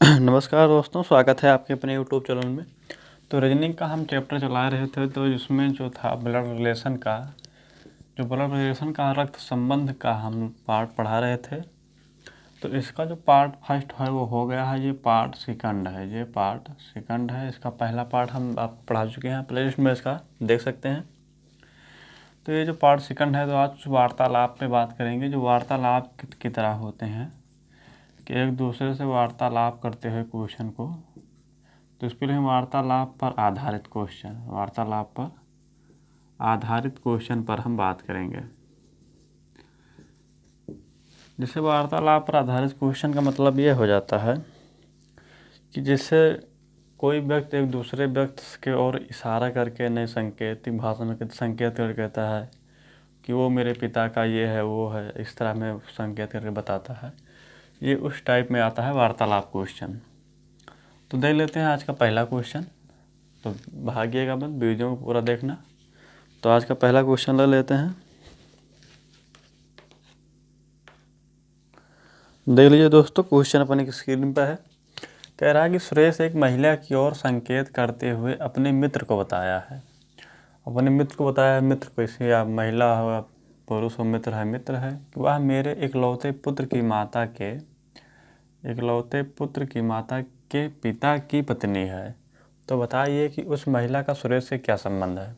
नमस्कार दोस्तों, स्वागत है आपके अपने यूट्यूब चैनल में। तो रीजनिंग का हम चैप्टर चला रहे थे, तो इसमें जो था ब्लड रिलेशन का रक्त संबंध का हम पार्ट पढ़ा रहे थे। तो इसका जो पार्ट फर्स्ट है वो हो गया है, ये पार्ट सेकंड है। इसका पहला पार्ट हम आप पढ़ा चुके हैं, प्ले लिस्ट में इसका देख सकते हैं। तो ये जो पार्ट सेकंड है, तो आज वार्तालाप पे बात करेंगे। जो वार्तालाप की तरह होते हैं कि एक दूसरे से वार्तालाप करते हुए क्वेश्चन को, तो इसके लिए हम वार्तालाप पर आधारित क्वेश्चन पर हम बात करेंगे। जैसे वार्तालाप पर आधारित क्वेश्चन का मतलब ये हो जाता है कि जैसे कोई व्यक्ति एक दूसरे व्यक्ति के ओर इशारा करके, नहीं संकेतिक भाषा में संकेत करके कहता है कि वो मेरे पिता का ये है वो है, इस तरह में संकेत करके बताता है। ये उस टाइप में आता है वार्तालाप क्वेश्चन। तो देख लेते हैं आज का पहला क्वेश्चन। तो भागिएगा मत, वीडियो को पूरा देखना। तो आज का पहला क्वेश्चन ले लेते हैं। देख लीजिए दोस्तों, क्वेश्चन अपने स्क्रीन पर है। कह रहा है कि सुरेश एक महिला की ओर संकेत करते हुए अपने मित्र को बताया है। मित्र को, इसे आप महिला हो या पुरुष हो, मित्र है कि वह मेरे इकलौते पुत्र की माता के पिता की पत्नी है। तो बताइए कि उस महिला का सुरेश से क्या संबंध है।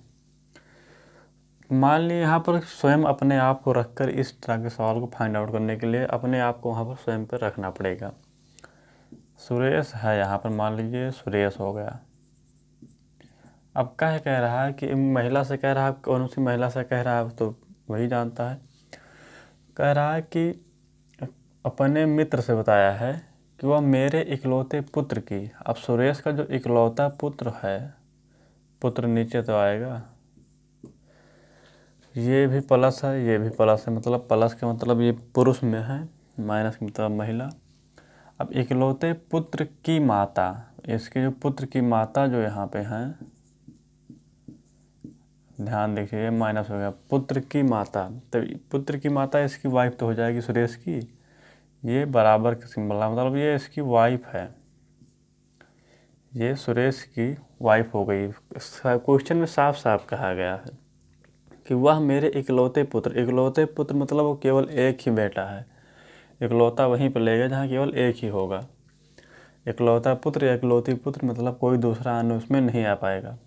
मान लीजिए यहाँ पर स्वयं अपने आप को रखकर इस तरह के सवाल को फाइंड आउट करने के लिए अपने आप को वहाँ पर स्वयं पर रखना पड़ेगा। सुरेश है, यहाँ पर मान लीजिए सुरेश हो गया। अब कह रहा है कि महिला से कह रहा है, कौन सी महिला से कह रहा है तो वही जानता है। कह रहा है कि अपने मित्र से बताया है कि वह मेरे इकलौते पुत्र की। अब सुरेश का जो इकलौता पुत्र है, पुत्र नीचे तो आएगा, ये भी प्लस है, ये भी प्लस है, मतलब प्लस का मतलब ये पुरुष में है, माइनस का मतलब महिला। अब इकलौते पुत्र की माता, इसके जो पुत्र की माता जो यहाँ पे हैं, ध्यान देखिए, माइनस हो गया पुत्र की माता। तो पुत्र की माता इसकी वाइफ तो हो जाएगी सुरेश की। ये बराबर का सिंबल है, मतलब ये इसकी वाइफ है, ये सुरेश की वाइफ हो गई। क्वेश्चन में साफ साफ कहा गया है कि वह मेरे इकलौते पुत्र मतलब वो केवल एक ही बेटा है। इकलौता वहीं पर लेगा जहाँ केवल एक ही होगा। इकलौता पुत्र या इकलौती पुत्र मतलब कोई दूसरा अन्य उसमें नहीं आ पाएगा।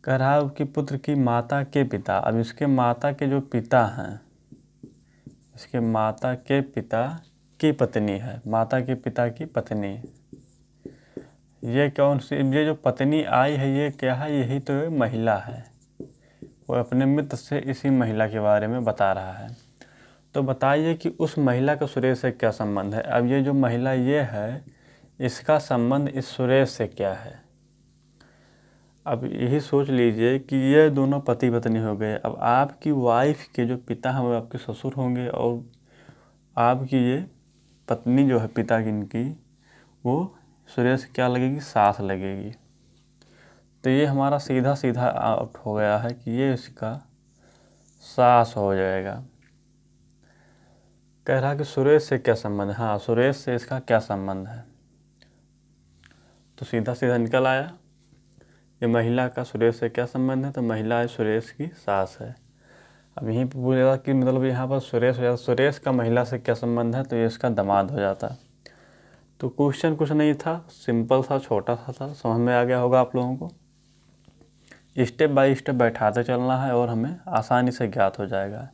कह रहा है कि पुत्र की माता के पिता। अब इसके माता के जो पिता हैं, इसके माता के पिता की पत्नी है, माता के पिता की पत्नी। ये कौन सी, ये जो पत्नी आई है ये क्या है, यही तो महिला है। वो अपने मित्र से इसी महिला के बारे में बता रहा है। तो बताइए कि उस महिला का सुरेश से क्या संबंध है। अब ये जो महिला ये है, इसका संबंध इस सुरेश से क्या है। अब यही सोच लीजिए कि ये दोनों पति पत्नी हो गए। अब आपकी वाइफ के जो पिता हैं वो आपके ससुर होंगे, और आपकी ये पत्नी जो है पिता की इनकी, वो सुरेश क्या लगेगी, सास लगेगी। तो ये हमारा सीधा सीधा आउट हो गया है कि ये इसका सास हो जाएगा। कह रहा कि सुरेश से क्या संबंध है। हाँ, सुरेश से इसका क्या संबंध है, तो सीधा सीधा निकल आया। ये महिला का सुरेश से क्या संबंध है, तो महिला है सुरेश की सास है। अब यहीं पर पूछेगा कि मतलब यहाँ पर सुरेश हो जाता, सुरेश का महिला से क्या संबंध है, तो ये इसका दामाद हो जाता। तो क्वेश्चन कुछ नहीं था, सिंपल था, छोटा सा था, समझ में आ गया होगा आप लोगों को। स्टेप बाय स्टेप बैठाते चलना है और हमें आसानी से ज्ञात हो जाएगा।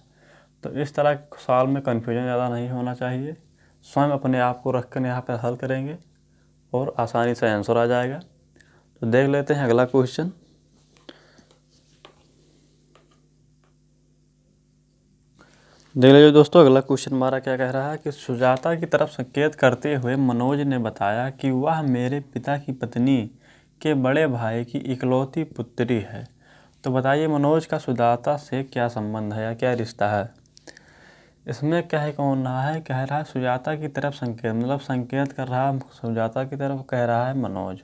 तो इस तरह के सवाल में कन्फ्यूजन ज़्यादा नहीं होना चाहिए। स्वयं अपने आप को रख कर यहाँ पर हल करेंगे और आसानी से आंसर आ जाएगा। तो देख लेते हैं अगला क्वेश्चन। देख लीजिए दोस्तों, अगला क्वेश्चन हमारा क्या कह रहा है कि सुजाता की तरफ संकेत करते हुए मनोज ने बताया कि वह मेरे पिता की पत्नी के बड़े भाई की इकलौती पुत्री है। तो बताइए मनोज का सुजाता से क्या संबंध है या क्या रिश्ता है। इसमें क्या है, कौन रहा है, कह रहा है सुजाता की तरफ संकेत, मतलब संकेत कर रहा है सुजाता की तरफ, कह रहा है मनोज।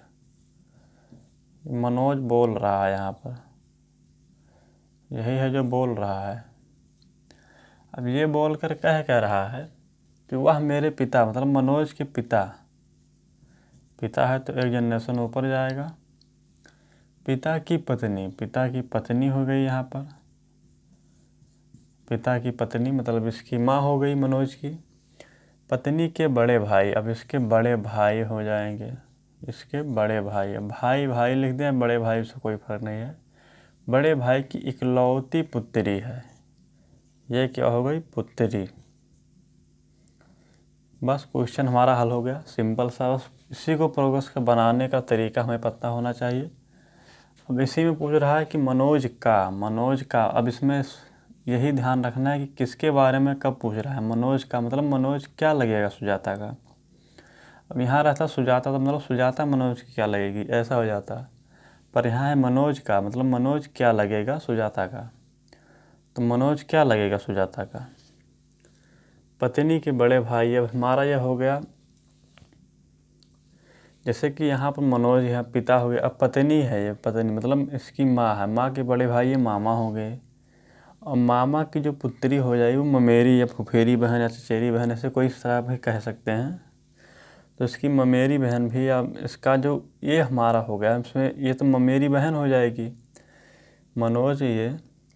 मनोज बोल रहा है यहाँ पर, यही है जो बोल रहा है। अब ये बोल कर कह रहा है कि वह मेरे पिता, मतलब मनोज के पिता पिता है तो एक जनरेशन ऊपर जाएगा। पिता की पत्नी हो गई यहाँ पर, पिता की पत्नी मतलब इसकी माँ हो गई मनोज की। पत्नी के बड़े भाई, अब इसके बड़े भाई हो जाएंगे, इसके बड़े भाई। अब भाई भाई लिख दें, बड़े भाई से कोई फर्क नहीं है। बड़े भाई की इकलौती पुत्री है, ये क्या हो गई? पुत्री। बस क्वेश्चन हमारा हल हो गया, सिंपल सा। बस इसी को प्रोग्रेस का बनाने का तरीका हमें पता होना चाहिए। अब इसी में पूछ रहा है कि मनोज का, अब इसमें यही ध्यान रखना है कि किसके बारे में कब पूछ रहा है। मनोज का मतलब मनोज क्या लगेगा सुजाता का। अब यहाँ रहता सुजाता तो मतलब सुजाता मनोज की क्या लगेगी, ऐसा हो जाता। पर यहाँ है मनोज का, मतलब मनोज क्या लगेगा सुजाता का। तो मनोज क्या लगेगा सुजाता का? पत्नी के बड़े भाई। अब हमारा यह हो गया, जैसे कि यहाँ पर मनोज यहाँ पिता हो गया, अब पत्नी है, ये पत्नी मतलब इसकी माँ है, माँ के बड़े भाई ये मामा हो गए। और मामा की जो पुत्री हो जाएगी वो ममेरी या फुफेरी बहन या चचेरी बहन, ऐसे कोई तरह भी कह सकते हैं। तो इसकी ममेरी बहन भी, अब इसका जो ये हमारा हो गया, इसमें ये तो ममेरी बहन हो जाएगी मनोज। ये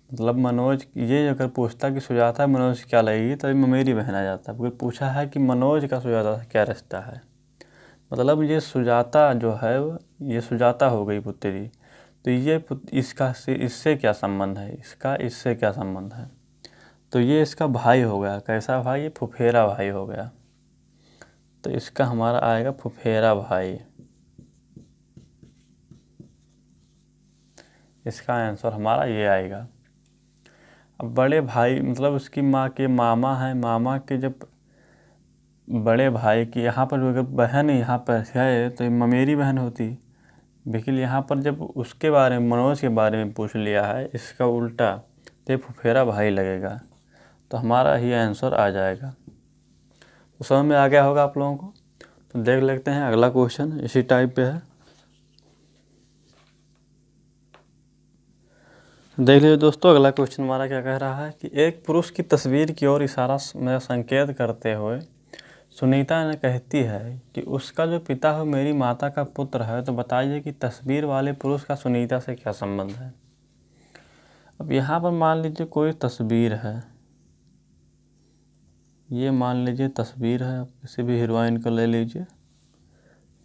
मतलब मनोज ये अगर पूछता कि सुजाता मनोज क्या लगेगी तो ममेरी बहन आ जाता। क्योंकि पूछा है कि मनोज का सुजाता से क्या रिश्ता है, मतलब ये सुजाता जो है ये सुजाता हो गई पुत्री। तो ये इसका से इससे क्या संबंध है, इसका इससे क्या संबंध है? तो ये इसका भाई हो गया। कैसा भाई? फुफेरा भाई हो गया। तो इसका हमारा आएगा फुफेरा भाई। इसका आंसर हमारा ये आएगा। अब बड़े भाई मतलब उसकी माँ के मामा हैं, मामा के जब बड़े भाई की यहाँ पर अगर बहन यहाँ पर है तो ये ममेरी बहन होती। लेकिन यहाँ पर जब उसके बारे में मनोज के बारे में पूछ लिया है, इसका उल्टा, तो फुफेरा भाई लगेगा। तो हमारा ही आंसर आ जाएगा। तो समझ में आ गया होगा आप लोगों को। तो देख लेते हैं अगला क्वेश्चन, इसी टाइप पे है। देख लीजिए दोस्तों, अगला क्वेश्चन हमारा क्या कह रहा है कि एक पुरुष की तस्वीर की ओर इशारा में संकेत करते हुए सुनीता ने कहती है कि उसका जो पिता हो मेरी माता का पुत्र है। तो बताइए कि तस्वीर वाले पुरुष का सुनीता से क्या संबंध है। अब यहाँ पर मान लीजिए कोई तस्वीर है, ये मान लीजिए तस्वीर है, आप किसी भी हीरोइन को ले लीजिए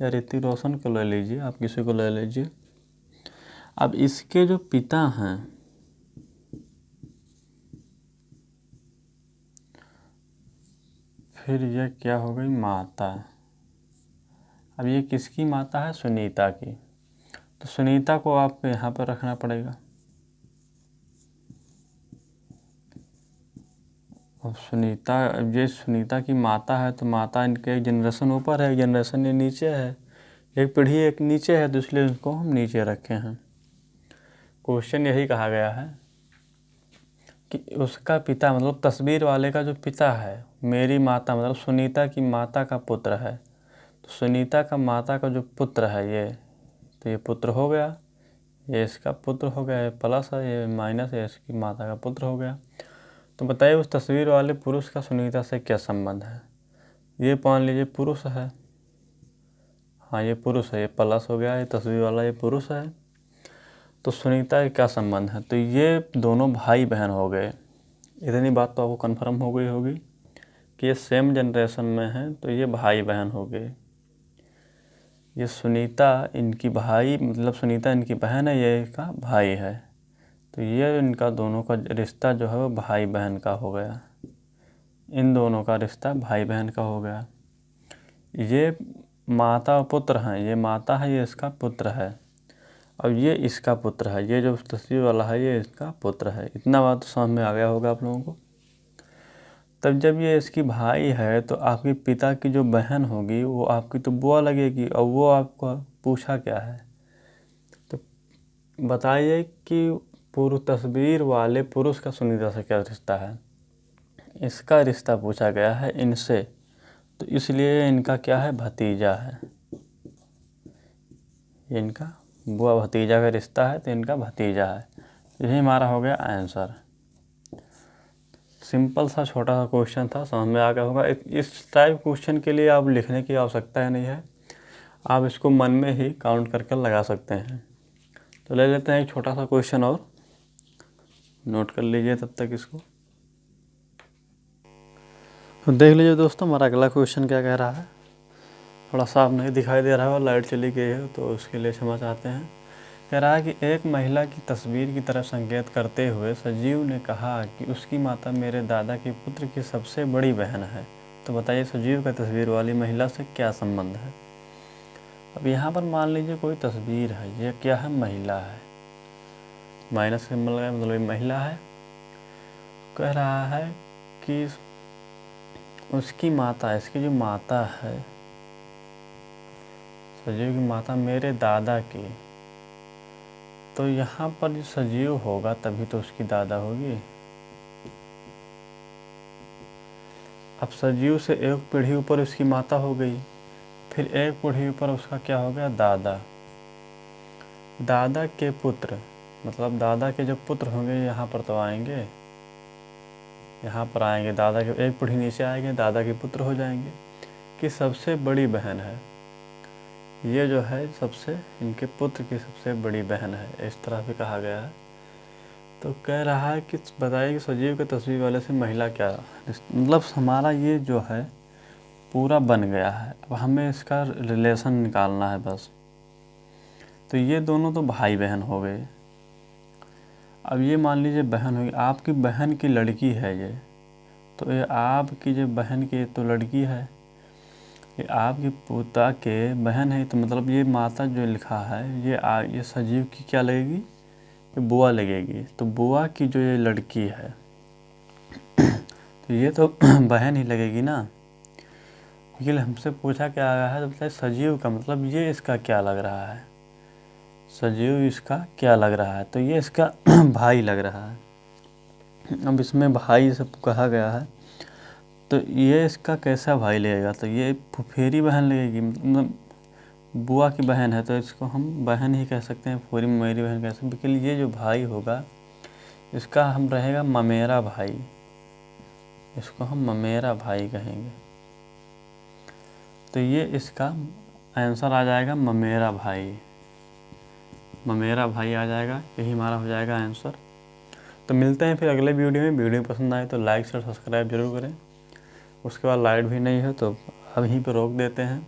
या ऋतिक रोशन को ले लीजिए, आप किसी को ले लीजिए। अब इसके जो पिता हैं, फिर ये क्या हो गई? माता। अब ये किसकी माता है? सुनीता की। तो सुनीता को आपको यहाँ पर रखना पड़ेगा। अब सुनीता, ये सुनीता की माता है तो माता इनके एक जनरेशन ऊपर है, एक जनरेशन ये नीचे है, एक पीढ़ी एक नीचे है, तो इसलिए उसको हम नीचे रखे हैं। क्वेश्चन यही कहा गया है कि उसका पिता मतलब तस्वीर वाले का जो पिता है मेरी माता मतलब सुनीता की माता का पुत्र है। तो सुनीता का माता का जो पुत्र है ये, तो ये पुत्र हो गया, ये इसका पुत्र हो गया, ये प्लस है, ये माइनस है, इसकी माता का पुत्र हो गया। तो बताइए उस तस्वीर वाले पुरुष का सुनीता से क्या संबंध है। ये मान लीजिए पुरुष है, हाँ ये पुरुष है, ये प्लस हो गया, ये तस्वीर वाला ये पुरुष है। तो सुनीता का क्या संबंध है? तो ये दोनों भाई बहन हो गए। इतनी बात तो आपको कन्फर्म हो गई होगी कि ये सेम जनरेशन में हैं, तो ये भाई बहन हो गए। ये सुनीता इनकी भाई मतलब सुनीता इनकी बहन है, ये इसका भाई है। तो ये इनका दोनों का रिश्ता जो है वो भाई बहन का हो गया। इन दोनों का रिश्ता भाई बहन का हो गया। ये माता और पुत्र हैं, ये माता है, ये इसका पुत्र है। अब ये इसका पुत्र है, ये जो तस्वीर वाला है ये इसका पुत्र है। इतना बात तो समझ में आ गया होगा आप लोगों को। तब जब ये इसकी भाई है तो आपके पिता की जो बहन होगी वो आपकी तो बुआ लगेगी। और वो आपको पूछा क्या है, तो बताइए कि पूर्व तस्वीर वाले पुरुष का सुनीता से क्या रिश्ता है। इसका रिश्ता पूछा गया है इनसे, तो इसलिए इनका क्या है? भतीजा है। ये इनका बुआ भतीजा का रिश्ता है तो इनका भतीजा है। यही हमारा हो गया आंसर। सिंपल सा छोटा सा क्वेश्चन था, समझ में आ गया होगा। इस टाइप क्वेश्चन के लिए आप लिखने की आवश्यकता ही नहीं है, आप इसको मन में ही काउंट करके लगा सकते हैं। तो ले लेते हैं एक छोटा सा क्वेश्चन और नोट कर लीजिए तब तक इसको। तो देख लीजिए दोस्तों, हमारा अगला क्वेश्चन क्या कह रहा है। थोड़ा साफ नहीं दिखाई दे रहा है और लाइट चली गई है, तो उसके लिए क्षमा चाहते हैं। कह रहा है कि एक महिला की तस्वीर की तरफ संकेत करते हुए सजीव ने कहा कि उसकी माता मेरे दादा के पुत्र की सबसे बड़ी बहन है। तो बताइए सजीव का तस्वीर वाली महिला से क्या संबंध है। अब यहाँ पर मान लीजिए कोई तस्वीर है, ये क्या है, महिला है, माइनस सिंबल का मतलब महिला है। कह रहा है कि उसकी माता, इसकी जो माता है, सजीव की माता मेरे दादा की, तो यहाँ पर जो सजीव होगा तभी तो उसकी दादा होगी। अब सजीव से एक पीढ़ी ऊपर उसकी माता हो गई, फिर एक पीढ़ी ऊपर उसका क्या हो गया, दादा। दादा के पुत्र मतलब दादा के जो पुत्र होंगे यहाँ पर तो आएंगे, यहाँ पर आएंगे, दादा के एक पीढ़ी नीचे आएंगे, दादा के पुत्र हो जाएंगे। कि सबसे बड़ी बहन है, ये जो है सबसे, इनके पुत्र की सबसे बड़ी बहन है, इस तरह भी कहा गया है। तो कह रहा है कि बताइए कि सजीव के तस्वीर वाले से महिला क्या, मतलब हमारा ये जो है पूरा बन गया है। अब हमें इसका रिलेशन निकालना है बस। तो ये दोनों तो भाई बहन हो गए। अब ये मान लीजिए बहन होगी, आपकी बहन की लड़की है ये, तो ये आपकी जो बहन की तो लड़की है, ये आपकी पोता के बहन है, तो मतलब ये माता जो लिखा है ये सजीव की क्या लगेगी, ये बुआ लगेगी। तो बुआ की जो ये लड़की है तो ये तो बहन ही लगेगी ना। क्योंकि हमसे पूछा क्या आया है, तो बताइए सजीव का मतलब ये इसका क्या लग रहा है, सजीव इसका क्या लग रहा है, तो ये इसका भाई लग रहा है। अब इसमें भाई सब कहा गया है, तो ये इसका कैसा भाई लगेगा, तो ये फुफेरी बहन लगेगी, मतलब बुआ की बहन है, तो इसको हम बहन ही कह सकते हैं, फुफेरी मेरी बहन कह सकते हैं। लेकिन ये जो भाई होगा इसका हम रहेगा ममेरा भाई, इसको हम ममेरा भाई कहेंगे। तो ये इसका आंसर आ जाएगा ममेरा भाई, ममेरा भाई आ जाएगा, यही हमारा हो जाएगा आंसर। तो मिलते हैं फिर अगले वीडियो में। वीडियो पसंद आए तो लाइक शेयर सब्सक्राइब जरूर करें। उसके बाद लाइट भी नहीं है तो अब यहीं पर रोक देते हैं,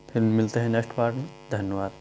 फिर मिलते हैं नेक्स्ट पार्ट में। धन्यवाद।